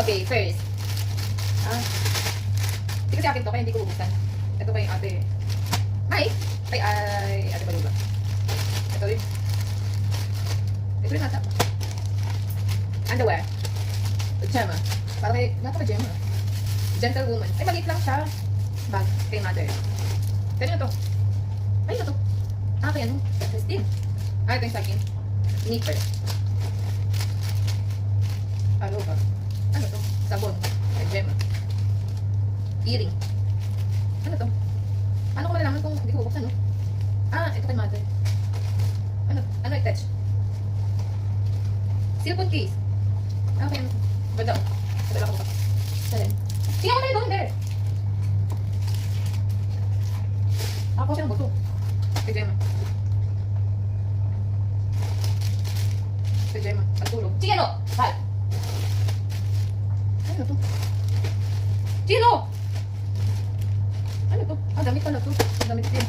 Okay, first. Hindi kasi akin to, kaya hindi ko bubuksan. Ito kay ate. Ay, ate Palula. Ito rin. Ito rin ata. Underwear. Pajama. Parang kay, naka-pajama. Gentlewoman. Ay, maliit lang siya. Bag kay mother. Kaya to. Ay, ito to. Kaya ano? Christine. Ito yung sa akin. Knipper. Ano ba? Ano to? Sabon. Pajama. Earring. Ano to? Paano ko malalaman kung hindi ko bubuksan, no? Ito kay mother. Ano i-touch? Cellphone case. Okay, ano? Bada. Bada ako bukas. Saan? Tingnan mo na yung doon there. Ako siya ng buto. Pajama. Pajama. Pagtulog. Chino! Hal! Ano to? Chino! Ano to? Damit pala to. Damit din.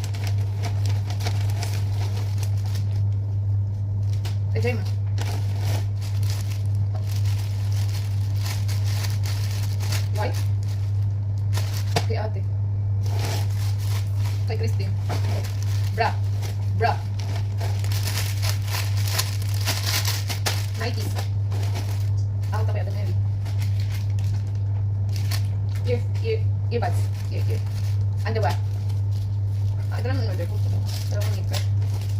Pajama. White? Kay ate. Kay Christine. Bra. Nikes. Ako to kay ate Mary. Earbuds. Ear. Underwear. Ito lang ang order ko. Ito lang ang knipper.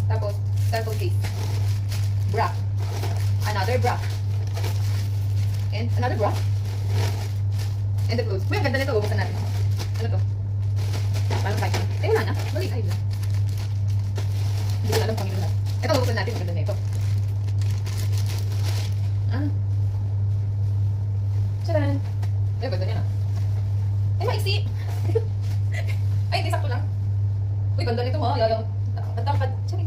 Tapos, cellphone case. Bra. Another bra. And another bra. And the clothes. Uy, ang ganda nito. Bubuksan natin. Ano to? Parang kahit na. Wala na. Mali. Ay, wala. Hindi ko alam kung ito na. Ito, bubuksan natin. Ang ganda na ito. Tcharan! Ay, ganda niya na. Ay, maiksi! Ay, hindi sakto lang. Uy, ganda nito ha. Ang tangkad. Sorry.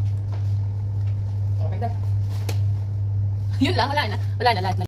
Okay na. Yun lang, wala na. Wala na lahat na.